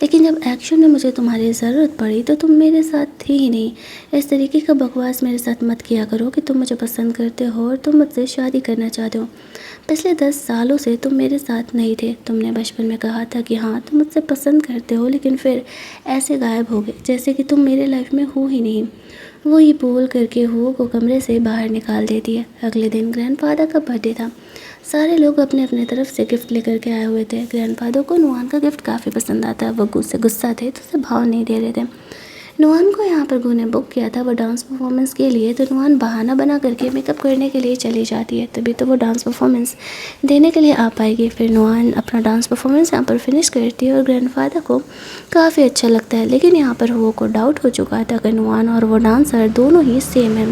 लेकिन जब एक्शन में मुझे तुम्हारी ज़रूरत पड़ी तो तुम मेरे साथ थे ही नहीं। इस तरीके का बकवास मेरे साथ मत किया करो कि तुम मुझे पसंद करते हो और तुम मुझसे शादी करना चाहते हो। पिछले 10 सालों से तुम मेरे साथ नहीं थे। तुमने बचपन में कहा था कि हाँ तुम मुझसे पसंद करते हो, लेकिन फिर ऐसे गायब हो गए जैसे कि तुम मेरे लाइफ में हो ही नहीं। वो ये बोल करके हो को कमरे से बाहर निकाल देती है। अगले दिन ग्रैंडफादर का बर्थडे था। सारे लोग अपने अपने तरफ से गिफ्ट लेकर के आए हुए थे। ग्रैंडफादर को नुआन का गिफ्ट काफ़ी पसंद आता। वो गुस्से गुस्सा थे तो उसे भाव नहीं दे रहे थे। नुआन को यहाँ पर गू ने बुक किया था वो डांस परफॉर्मेंस के लिए, तो नुआन बहाना बना करके मेकअप करने के लिए चली जाती है, तभी तो वो डांस परफॉर्मेंस देने के लिए आ पाएगी। फिर नुआन अपना डांस परफॉर्मेंस यहाँ पर फिनिश करती है और ग्रैंडफादर को काफ़ी अच्छा लगता है। लेकिन यहाँ पर वो को डाउट हो चुका था कि नुआन और वो डांसर दोनों ही सेम हैं,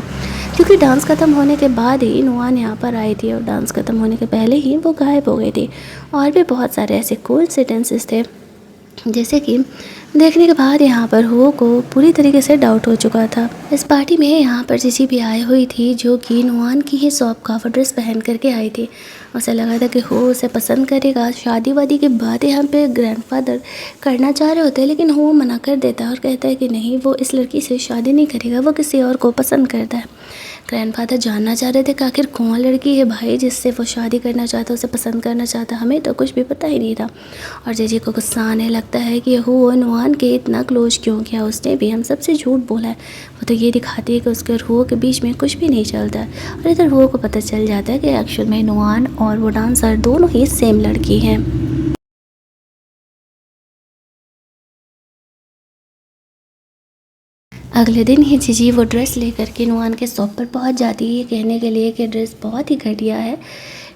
क्योंकि डांस ख़त्म होने के बाद ही नुआन यहाँ पर आई थी और डांस ख़त्म होने के पहले ही वो गायब हो गई थी। और भी बहुत सारे ऐसे कोइंसिडेंसेस थे, जैसे कि देखने के बाद यहाँ पर हो को पूरी तरीके से डाउट हो चुका था। इस पार्टी में यहाँ पर जीजी भी आई हुई थी, जो कि नुआन की ही शॉप का वो ड्रेस पहन करके आई थी। उसे लगा था कि हो उसे पसंद करेगा। शादी वादी के बाद यहाँ पे ग्रैंडफादर करना चाह रहे होते हैं, लेकिन वो मना कर देता है और कहता है कि नहीं, वो इस लड़की से शादी नहीं करेगा, वो किसी और को पसंद करता है। ग्रैंडफादर जानना चाह रहे थे कि आखिर कौन लड़की है भाई जिससे वो शादी करना चाहता, उसे पसंद करना चाहता। हमें तो कुछ भी पता ही नहीं था। और जीजी को गुस्सा आने लगता है कि हो नुआन के इतना क्लोज क्यों किया, उसने भी हम सबसे झूठ बोला है। वो तो ये दिखाती है कि उसके और हो के बीच में कुछ भी नहीं चलता है। और इधर हो को पता चल जाता है कि एक्चुअल में नुआन और वो डांसर दोनों ही सेम लड़की हैं। अगले दिन ही जीजी वो ड्रेस लेकर के नुआन के शॉप पर पहुंच जाती है, कहने के लिए कि ड्रेस बहुत ही घटिया है।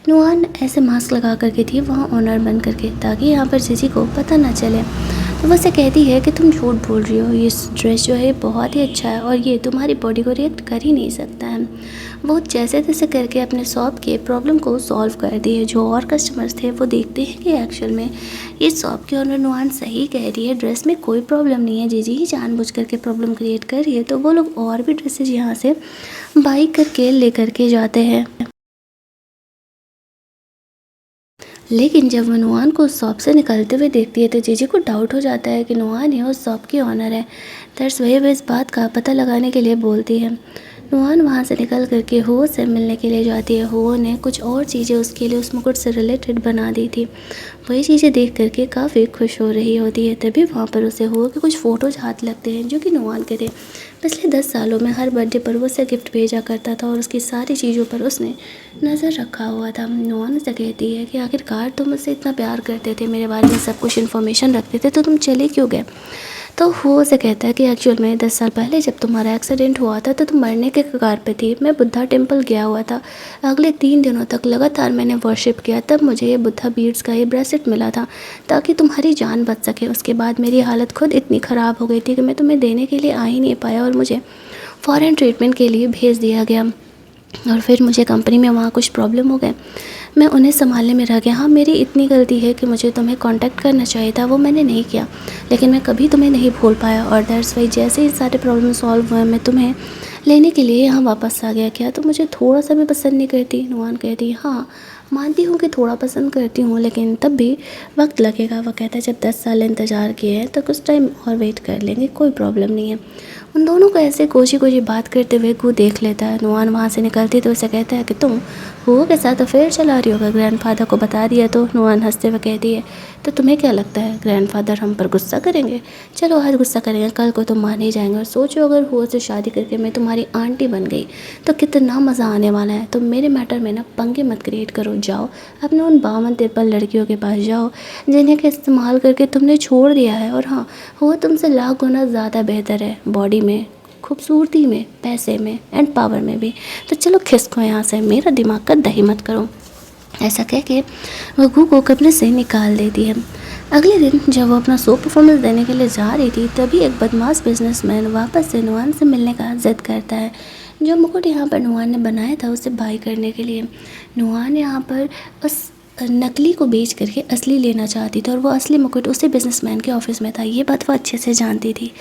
नुआन ऐसे मास्क लगा करके थी वहाँ ऑनर बन करके, ताकि यहाँ पर जीजी को पता ना चले। तो वो से कहती है कि तुम झूठ बोल रही हो, ये ड्रेस जो है बहुत ही अच्छा है और ये तुम्हारी बॉडी को रिएक्ट कर ही नहीं सकता है। वो जैसे तैसे करके अपने शॉप के प्रॉब्लम को सॉल्व कर दिए। जो और कस्टमर्स थे वो देखते हैं कि एक्चुअल में ये शॉप के ओनर नुआन सही कह रही है, ड्रेस में कोई प्रॉब्लम नहीं है, जीजी ही जानबूझ करके प्रॉब्लम क्रिएट कर रही है। तो वो लोग और भी ड्रेसेज यहाँ से बाई करके ले करके जाते हैं। लेकिन जब वो नुआन को उस शॉप से निकलते हुए देखती है तो जीजी को डाउट हो जाता है कि नुआन ही उस शॉप की ऑनर है। दर्स वही इस बात का पता लगाने के लिए बोलती है। नुआन वहाँ से निकल करके हो से मिलने के लिए जाती है। हो ने कुछ और चीज़ें उसके लिए उस मुकुट से रिलेटेड बना दी थी। वही चीज़ें देख करके काफ़ी खुश हो रही होती है। तभी वहाँ पर उसे हो के कुछ फ़ोटोज हाथ लगते हैं, जो कि नुआन के थे। पिछले 10 सालों में हर बर्थडे पर वो उसे गिफ्ट भेजा करता था और उसकी सारी चीज़ों पर उसने नज़र रखा हुआ था। नुआन उसे कहती है कि आखिरकार तुम मुझसे इतना प्यार करते थे, मेरे बारे में सब कुछ इन्फॉर्मेशन रखते थे, तो तुम चले क्यों गए। तो वो उसे कहता है कि एक्चुअल में 10 साल पहले जब तुम्हारा एक्सीडेंट हुआ था तो तुम मरने के कगार पे थी। मैं बुद्धा टेम्पल गया हुआ था। अगले 3 दिनों तक लगातार मैंने वर्शिप किया, तब मुझे ये बुद्धा बीड्स का ये ब्रेसलेट मिला था ताकि तुम्हारी जान बच सके। उसके बाद मेरी हालत खुद इतनी ख़राब हो गई थी कि मैं तुम्हें देने के लिए आ ही नहीं पाया और मुझे फ़ॉरेन ट्रीटमेंट के लिए भेज दिया गया। और फिर मुझे कंपनी में वहाँ कुछ प्रॉब्लम हो गए, मैं उन्हें संभालने में रह गया। हाँ, मेरी इतनी गलती है कि मुझे तुम्हें कांटेक्ट करना चाहिए था, वो मैंने नहीं किया, लेकिन मैं कभी तुम्हें नहीं भूल पाया। और दैट्स वाई जैसे ही सारे प्रॉब्लम सॉल्व हुए मैं तुम्हें लेने के लिए यहाँ वापस आ गया। क्या तुम मुझे थोड़ा सा भी पसंद नहीं करती। नुआन कहती हाँ मानती हूँ कि थोड़ा पसंद करती हूँ, लेकिन तब भी वक्त लगेगा। वो कहता है जब 10 साल इंतज़ार किए हैं तो कुछ टाइम और वेट कर लेंगे, कोई प्रॉब्लम नहीं है। उन दोनों को ऐसे कोशी कोशी बात करते हुए गू देख लेता है। नुआन वहाँ से निकलती तो उसे कहता है कि तुम हो के साथ अफेयर चला रही होगा, ग्रैंडफादर को बता दिया। तो नुआन हंसते हुए कहती है तो तुम्हें क्या लगता है ग्रैंडफादर हम पर गुस्सा करेंगे। चलो आज गुस्सा करेंगे, कल को तुम मान ही जाएंगे। और सोचो अगर हो से शादी करके मैं तुम्हारी आंटी बन गई तो कितना मज़ा आने वाला है। तो मेरे मैटर में ना पंगे मत क्रिएट करो, जाओ अपने उन 52-53 लड़कियों के पास जाओ जिन्हें के इस्तेमाल करके तुमने छोड़ दिया है। और हाँ, वो तुमसे लाख गुना ज़्यादा बेहतर है, बॉडी में, खूबसूरती में, पैसे में एंड पावर में भी। तो चलो खिसको यहाँ से, मेरा दिमाग का दही मत करो। ऐसा कह के वो गू को कमरे से निकाल देती है। अगले दिन जब वो अपना शो परफॉर्मेंस देने के लिए जा रही थी, तभी एक बदमाश बिजनेसमैन वापस से नुआन से मिलने का जिद करता है। जो मुकुट यहाँ पर नुआन ने बनाया था उसे बाई करने के लिए। नुआन यहाँ पर उस नकली को बेच करके असली लेना चाहती थी और वो असली मुकुट उसी बिजनेसमैन के ऑफिस में था। ये बात वो अच्छे से जानती थी।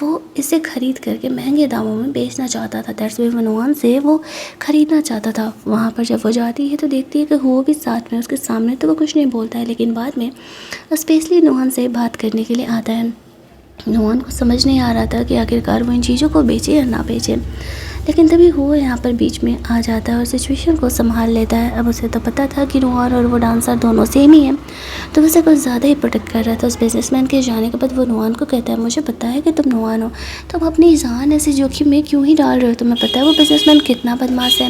वो इसे ख़रीद करके महंगे दामों में बेचना चाहता था। दैट्स व्हाई वो नुआन से वो ख़रीदना चाहता था। वहाँ पर जब वो जाती है तो देखती है कि वो भी साथ में, उसके सामने तो वो कुछ नहीं बोलता है, लेकिन बाद में स्पेशली नुआन से बात करने के लिए आता है। नुआन को समझ नहीं आ रहा था कि आखिरकार वो इन चीज़ों को बेचे या ना बेचे, लेकिन तभी वो यहाँ पर बीच में आ जाता है और सिचुएशन को संभाल लेता है। अब उसे तो पता था कि नुआन और वो डांसर दोनों सेम ही हैं, तो उसे कुछ ज़्यादा ही प्रोटेक्ट कर रहा था। उस बिजनेसमैन के जाने के बाद वो नुआन को कहता है, मुझे पता है कि तुम नुआन हो, तुम अपनी जान ऐसे जोखिम में क्यों ही डाल रहे हो, तुम्हें पता है वो बिजनेसमैन कितना बदमाश है।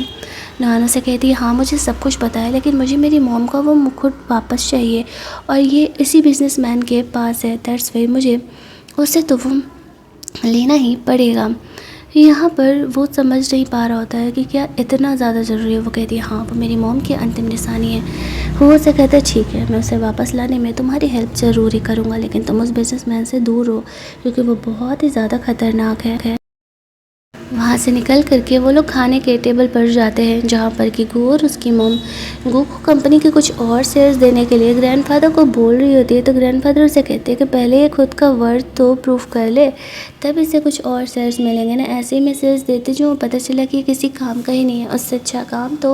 नुआन उसे कहती है, हाँ मुझे सब कुछ पता है, लेकिन मुझे मेरी मॉम का वो मुकुट वापस चाहिए और ये इसी बिजनेसमैन के पास है। दैट्स वाई मुझे उससे तो वो लेना ही पड़ेगा। यहाँ पर वो समझ नहीं पा रहा होता है कि क्या इतना ज़्यादा ज़रूरी है। वो कहती है, हाँ वो मेरी मॉम की अंतिम निशानी है। वो उसे कहता है, ठीक है मैं उसे वापस लाने में तुम्हारी हेल्प ज़रूर ही करूँगा, लेकिन तुम उस बिजनेसमैन से दूर हो क्योंकि वो बहुत ही ज़्यादा ख़तरनाक है। वहाँ से निकल करके वो लोग खाने के टेबल पर जाते हैं, जहाँ पर कि गू और उसकी मॉम गू को कंपनी के कुछ और शेयर्स देने के लिए ग्रैंडफादर को बोल रही होती है। तो ग्रैंडफादर उसे कहते हैं कि पहले ये खुद का वर्थ तो प्रूफ कर ले, तब इसे कुछ और शेयर्स मिलेंगे ना। ऐसे ही में शेयर्स देते जो पता चला कि किसी काम का ही नहीं है, उससे अच्छा काम तो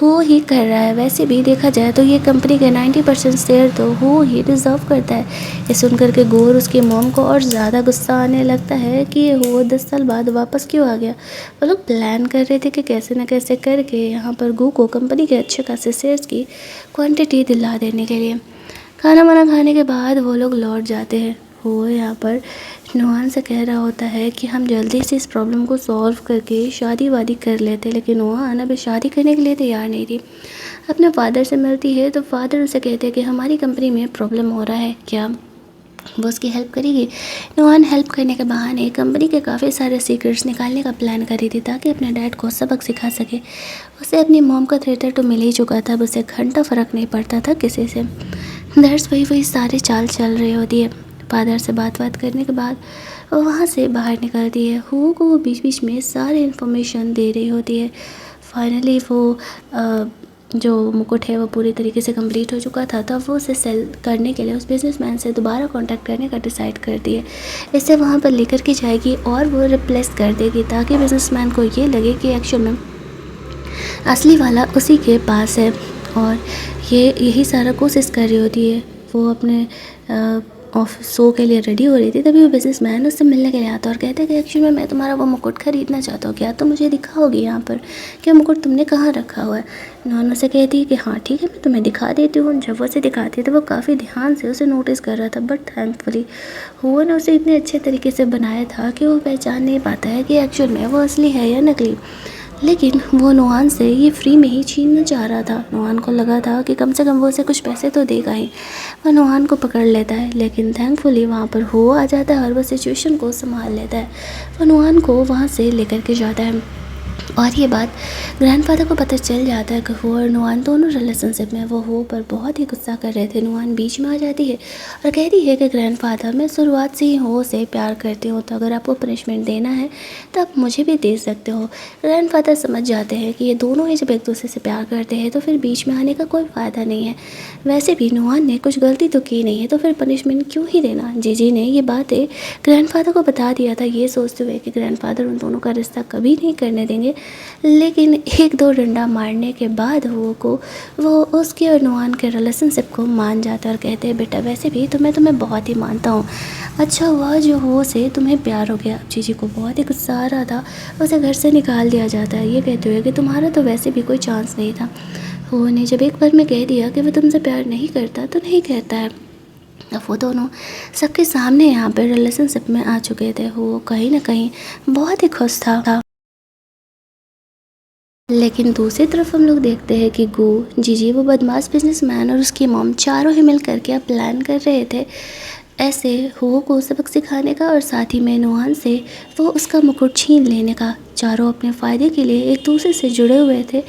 हो ही कर रहा है। वैसे भी देखा जाए तो ये कंपनी के 90% शेयर तो हो ही डिज़र्व करता है। ये सुन करके गू और उसकी मॉम को और ज़्यादा गुस्सा आने लगता है कि ये हो 10 साल बाद वापस क्यों आ गया। वो लोग प्लान कर रहे थे कि कैसे न कैसे करके यहाँ पर गू को कंपनी के अच्छे खासे शेयर्स की क्वांटिटी दिला देने के लिए। खाना वाना खाने के बाद वो लोग लौट जाते हैं। वो यहाँ पर नुआन से कह रहा होता है कि हम जल्दी से इस प्रॉब्लम को सॉल्व करके शादी वादी कर लेते, लेकिन नुआन अभी शादी करने के लिए तैयार नहीं थी। अपने फादर से मिलती है तो फादर उसे कहते हैं कि हमारी कंपनी में प्रॉब्लम हो रहा है, क्या वो उसकी हेल्प करेगी। नुआन हेल्प करने के बहाने कंपनी के काफ़ी सारे सीक्रेट्स निकालने का प्लान करी थी ताकि अपने डैड को सबक सिखा सके। उसे अपनी मॉम का थ्रेटर तो मिल ही चुका था, अब उसे घंटा फ़र्क नहीं पड़ता था किसी से। दैट्स वही सारी चाल चल रही होती है। फादर से बात करने के बाद वो वहाँ से बाहर निकलती है। हु को वो बीच बीच में सारी इन्फॉर्मेशन दे रही होती है। फाइनली वो जो मुकुट है वो पूरी तरीके से कंप्लीट हो चुका था, तब वो उसे सेल करने के लिए उस बिजनेसमैन से दोबारा कांटेक्ट करने का डिसाइड करती है। इसे वहाँ पर लेकर के जाएगी और वो रिप्लेस कर देगी ताकि बिजनेसमैन को ये लगे कि एक्चुअल में असली वाला उसी के पास है। और ये यही सारा कोशिश कर रही होती है। वो अपने ऑफिस शो के लिए रेडी हो रही थी, तभी वो बिजनेसमैन उससे मिलने के लिए आता है और कहता है कि एक्चुअली मैं तुम्हारा वो मुकुट खरीदना चाहता हूँ, क्या तुम मुझे दिखाओगी यहाँ पर कि मुकुट तुमने कहाँ रखा हुआ है। नॉन उसे कहती है कि हाँ ठीक है मैं तुम्हें दिखा देती हूँ। जब वो उसे दिखाती है तो वो काफ़ी ध्यान से उसे नोटिस कर रहा था, बट थैंकफुली हुआ ने उसे इतने अच्छे तरीके से बनाया था कि वो पहचान नहीं पाता है कि एक्चुअल में वो असली है या नकली। लेकिन वो नुआन से ये फ्री में ही छीनना चाह रहा था। नुआन को लगा था कि कम से कम वो उसे कुछ पैसे तो देगा ही। वह नुआन को पकड़ लेता है, लेकिन थैंकफुली वहाँ पर हो आ जाता है और वो सिचुएशन को संभाल लेता है। वह नुआन को वहाँ से लेकर के जाता है और ये बात ग्रैंडफादर को पता चल जाता है कि हो और नुआन दोनों रिलेशनशिप में। वो हो पर बहुत ही गुस्सा कर रहे थे। नुआन बीच में आ जाती है और कहती है कि ग्रैंडफादर मैं शुरुआत से ही हो से प्यार करती हूँ, तो अगर आपको पनिशमेंट देना है तो आप मुझे भी दे सकते हो। ग्रैंडफादर समझ जाते हैं कि ये दोनों ही जब एक दूसरे से प्यार करते हैं तो फिर बीच में आने का कोई फ़ायदा नहीं है। वैसे भी नुआन ने कुछ गलती तो की नहीं है, तो फिर पनिशमेंट क्यों ही देना। जीजी ने ये बातें ग्रैंडफादर को बता दिया था, ये सोचते हुए कि ग्रैंडफादर उन दोनों का रिश्ता कभी नहीं करने देंगे। लेकिन एक दो डंडा मारने के बाद वो उसके और नुआन के रिलेशनशिप को मान जाता है और कहते हैं बेटा वैसे भी तो मैं तुम्हें बहुत ही मानता हूँ, अच्छा हुआ जो हो से तुम्हें प्यार हो गया। जीजी को बहुत ही गुस्सा आ रहा था, उसे घर से निकाल दिया जाता है ये कहते हुए कि तुम्हारा तो वैसे भी कोई चांस नहीं था। वो ने जब एक बार में कह दिया कि वो तुमसे प्यार नहीं करता तो नहीं कहता है। अब वो दोनों सबके सामने यहाँ पर रिलेशनशिप में आ चुके थे। वो कहीं ना कहीं बहुत ही खुश था। लेकिन दूसरी तरफ हम लोग देखते हैं कि गू, जीजी, वो बदमाश बिजनेसमैन और उसकी मॉम चारों ही मिल करके अब प्लान कर रहे थे ऐसे हो को सबक सिखाने का और साथ ही में नुआन से वो उसका मुकुट छीन लेने का। चारों अपने फ़ायदे के लिए एक दूसरे से जुड़े हुए थे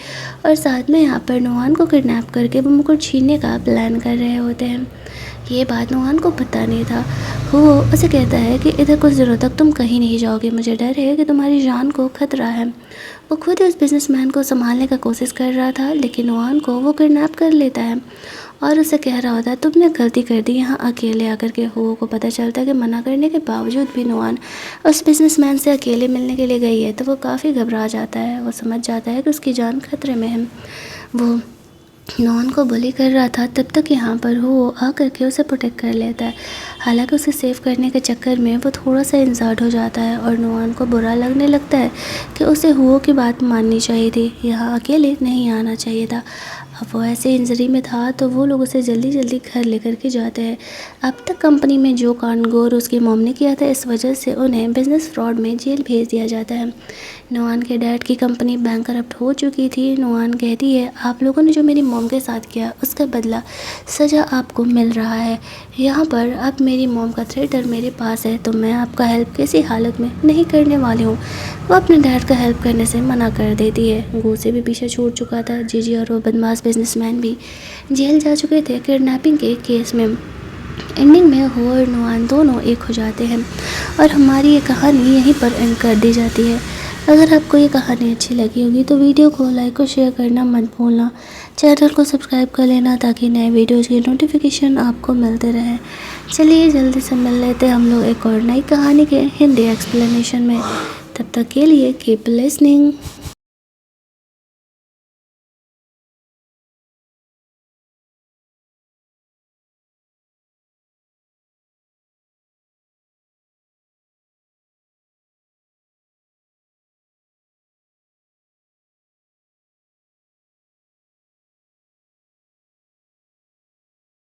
और साथ में यहाँ पर नुआन को किडनैप करके वो मुकुट छीनने का प्लान कर रहे होते हैं। ये बात नुआन को पता नहीं था। वो उसे कहता है कि इधर कुछ दिनों तक तुम कहीं नहीं जाओगे, मुझे डर है कि तुम्हारी जान को खतरा है। वो खुद उस बिजनेसमैन को संभालने का कोशिश कर रहा था, लेकिन नुआन को वो किडनैप कर लेता है और उसे कह रहा होता है तुमने गलती कर दी यहाँ अकेले आकर के। हो को पता चलता है कि मना करने के बावजूद भी नुआन उस बिजनेसमैन से अकेले मिलने के लिए गई है, तो वो काफ़ी घबरा जाता है। वो समझ जाता है कि उसकी जान खतरे में है। वो नुआन को बुली कर रहा था, तब तक यहाँ पर हो आकर के उसे प्रोटेक्ट कर लेता है। हालांकि उसे सेव करने के चक्कर में वो थोड़ा सा इंसर्ट हो जाता है और नुआन को बुरा लगने लगता है कि उसे हुओ की बात माननी चाहिए थी, यहाँ अकेले नहीं आना चाहिए था। अब वो ऐसे इंजरी में था तो वो लोग उसे जल्दी जल्दी घर लेकर के जाते हैं। अब तक कंपनी में जो कांड गौर उसकी मॉम ने किया था, इस वजह से उन्हें बिजनेस फ्रॉड में जेल भेज दिया जाता है। नुआन के डैड की कंपनी बैंकरप्ट हो चुकी थी। नुआन कहती है आप लोगों ने जो मेरी मॉम के साथ किया उसका बदला सज़ा आपको मिल रहा है। यहाँ पर अब मेरी मॉम का थ्रेटर मेरे पास है, तो मैं आपका हेल्प किसी हालत में नहीं करने वाली हूँ। वो अपने डैड का हेल्प करने से मना कर देती है। गो से भी पीछे छूट चुका था। जीजी और वो बदमाश बिजनेसमैन भी जेल जा चुके थे किडनैपिंग के केस में। एंडिंग में हो और नुआन दोनों एक हो जाते हैं और हमारी ये कहानी यहीं पर एंड कर दी जाती है। अगर आपको ये कहानी अच्छी लगी होगी तो वीडियो को लाइक और शेयर करना मत भूलना। चैनल को सब्सक्राइब कर लेना ताकि नए वीडियोज़ की नोटिफिकेशन आपको मिलते रहे। चलिए जल्दी से मिल लेते हैं हम लोग एक और नई कहानी के हिंदी एक्सप्लेनेशन में। तब तक के लिए कीप लिसनिंग।